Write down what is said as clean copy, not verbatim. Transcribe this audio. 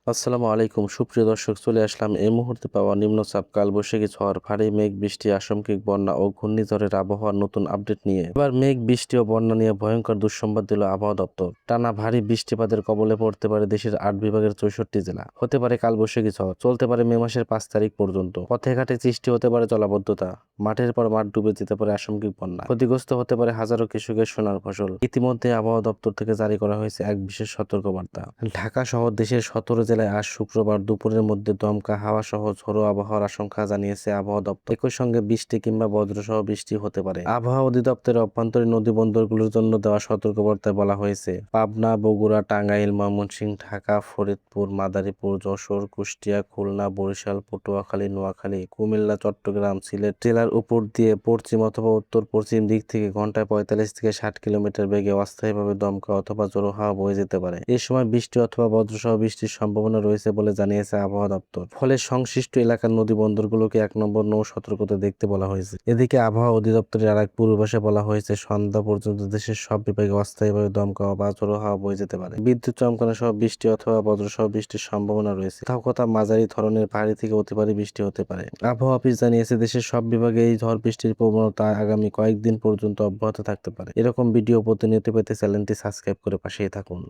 আসসালামু আলাইকুম সুপ্রিয় দর্শক, চলে আসলাম এই মুহূর্তে পাওয়া নিম্নচাপ, কালবৈশাখী ঝড়, ভারী মেঘ বৃষ্টি, আকস্মিক বন্যা ও ঘূর্ণিঝড়ের আবহাওয়ার নতুন আপডেট নিয়ে। এবার মেঘ বৃষ্টি ও বন্যা নিয়ে ভয়ঙ্কর দুঃসংবাদ দিল আবহাওয়া দপ্তর। টানা ভারী বৃষ্টিপাতের কবলে পড়তে পারে দেশের 8 বিভাগের 64 জেলা। হতে পারে কালবৈশাখী ঝড়, চলতে পারে মে মাসের 5 তারিখ পর্যন্ত। পথে ঘাটে সৃষ্টি হতে পারে জলাবদ্ধতা, মাঠের পর মাঠ ডুবে যেতে পারে আকস্মিক বন্যা, ক্ষতিগ্রস্ত হতে পারে হাজারো কৃষকের সোনার ফসল। ইতিমধ্যে আবহাওয়া দপ্তর থেকে জারি করা হয়েছে এক বিশেষ সতর্কবার্তা। ঢাকা সহ দেশের 17 জেলায় আজ শুক্রবার দুপুরের মধ্যে দমকা হাওয়া সহ ঝোড়ো আবহাওয়ার আশঙ্কা জানিয়েছে আবহাওয়া দপ্তর। একই সঙ্গে বৃষ্টি কিংবা বজ্রসহ বৃষ্টি হতে পারে। আবহাওয়া অধিদপ্তরের অভ্যন্তরীণ নদী বন্দরগুলোর জন্য দেওয়া সতর্কবার্তায় বলা হয়েছে, পাবনা, বগুড়া, টাঙ্গাইল, ময়মনসিংহ, ঢাকা, ফরিদপুর, মাদারীপুর, যশোর, কুষ্টিয়া, খুলনা, বরিশাল, পটুয়াখালী, নোয়াখালী, কুমিল্লা, চট্টগ্রাম, সিলেট জেলার উপর দিয়ে পশ্চিম অথবা উত্তর পশ্চিম দিক থেকে ঘন্টায় 45 থেকে 60 কিলোমিটার বেগে অস্থায়ীভাবে দমকা অথবা জোড়ো হাওয়া বয়ে যেতে পারে। এই সময় বৃষ্টি অথবা বজ্রসহ বৃষ্টির সম্ভাবনা রয়েছে বলে জানিয়েছে আবহাওয়া দপ্তর। ফলে সংশ্লিষ্ট এলাকার নদী বন্দরগুলোকে 1 নম্বর নৌ সতর্কতা দেখতে বলা হয়েছে। এদিকে আবহাওয়া অধিদপ্তরের আরেক পূর্বাভাসে বলা হয়েছে, সন্ধ্যা পর্যন্ত দেশের সব বিভাগে অস্থায়ীভাবে দমকা বা জোড়ো হাওয়া বয়ে যেতে পারে। বিদ্যুৎ চমকানো সহ বৃষ্টি অথবা বজ্রসহ বৃষ্টির সম্ভাবনা রয়েছে। কোথাও কোথাও মাঝারি ধরনের ভারী থেকে অতি ভারী বৃষ্টি হতে পারে। আবহাওয়া অফিস জানিয়েছে, দেশের সব বিভাগে এই ঝড় বৃষ্টির প্রবণতা আগামী কয়েকদিন পর্যন্ত অব্যাহত থাকতে পারে। এরকম ভিডিও প্রতিনিয়ত পেতে চ্যানেলটি সাবস্ক্রাইব করে পাশেই থাকুন।